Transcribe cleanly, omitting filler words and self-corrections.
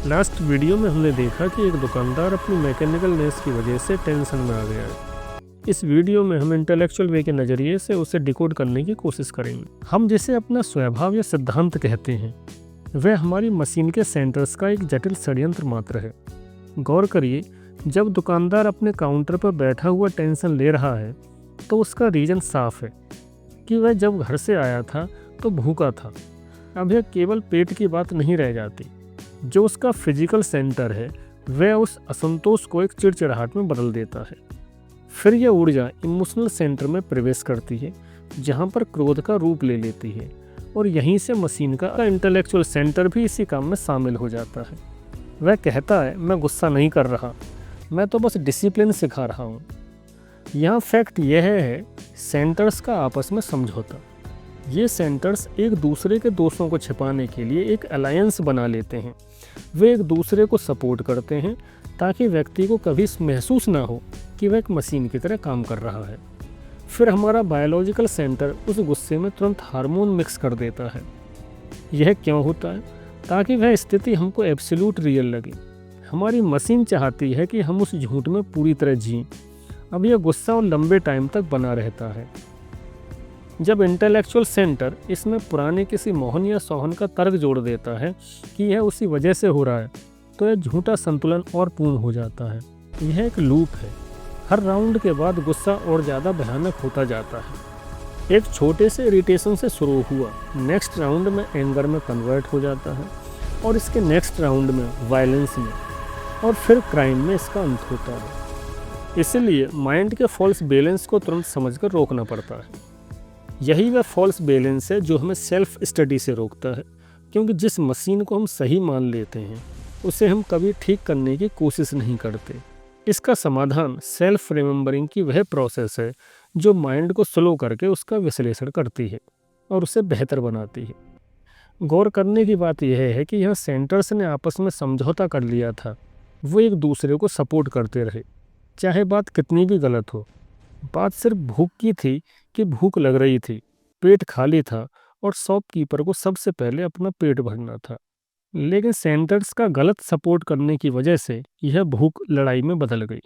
Last video में हमने देखा कि एक दुकानदार अपनी मैकेनिकलनेस की वजह से टेंशन में आ गया है। इस वीडियो में हम इंटेलेक्चुअल वे के नज़रिए से उसे डिकोड करने की कोशिश करेंगे। हम जिसे अपना स्वभाव या सिद्धांत कहते हैं, वह हमारी मशीन के सेंटर्स का एक जटिल षड्यंत्र मात्र है। गौर करिए, जब दुकानदार अपने काउंटर पर बैठा हुआ टेंशन ले रहा है तो उसका रीजन साफ है कि वह जब घर से आया था तो भूखा था। अब यह केवल पेट की बात नहीं रह जाती। जो उसका फिजिकल सेंटर है वह उस असंतोष को एक चिड़चिड़ाहट में बदल देता है। फिर यह ऊर्जा इमोशनल सेंटर में प्रवेश करती है, जहाँ पर क्रोध का रूप ले लेती है, और यहीं से मशीन का इंटेलेक्चुअल सेंटर भी इसी काम में शामिल हो जाता है। वह कहता है, मैं गुस्सा नहीं कर रहा, मैं तो बस डिसिप्लिन सिखा रहा हूँ। यहाँ फैक्ट यह है सेंटर्स का आपस में समझौता। ये सेंटर्स एक दूसरे के दोषों को छिपाने के लिए एक अलायंस बना लेते हैं। वे एक दूसरे को सपोर्ट करते हैं ताकि व्यक्ति को कभी महसूस ना हो कि वह एक मशीन की तरह काम कर रहा है। फिर हमारा बायोलॉजिकल सेंटर उस गुस्से में तुरंत हार्मोन मिक्स कर देता है। यह क्यों होता है? ताकि वह स्थिति हमको एब्सोल्यूट रियल लगे। हमारी मशीन चाहती है कि हम उस झूठ में पूरी तरह जिएं। अब यह गुस्सा और लंबे टाइम तक बना रहता है। जब इंटेलेक्चुअल सेंटर इसमें पुराने किसी मोहन या सोहन का तर्क जोड़ देता है कि यह उसी वजह से हो रहा है, तो यह झूठा संतुलन और पूर्ण हो जाता है। यह एक लूप है। हर राउंड के बाद गुस्सा और ज़्यादा भयानक होता जाता है। एक छोटे से इरिटेशन से शुरू हुआ, नेक्स्ट राउंड में एंगर में कन्वर्ट हो जाता है, और इसके नेक्स्ट राउंड में वायलेंस में, और फिर क्राइम में इसका अंत होता है। इसलिए माइंड के फॉल्स बैलेंस को तुरंत समझकर रोकना पड़ता है। यही वह फॉल्स बैलेंस है जो हमें सेल्फ स्टडी से रोकता है, क्योंकि जिस मशीन को हम सही मान लेते हैं उसे हम कभी ठीक करने की कोशिश नहीं करते। इसका समाधान सेल्फ रिमेंबरिंग की वह प्रोसेस है जो माइंड को स्लो करके उसका विश्लेषण करती है और उसे बेहतर बनाती है। गौर करने की बात यह है कि यह सेंटर्स ने आपस में समझौता कर लिया था। वो एक दूसरे को सपोर्ट करते रहे, चाहे बात कितनी भी गलत हो। बात सिर्फ भूख की थी कि भूख लग रही थी, पेट खाली था, और शॉपकीपर को सबसे पहले अपना पेट भरना था। लेकिन सेंटर्स का गलत सपोर्ट करने की वजह से यह भूख लड़ाई में बदल गई।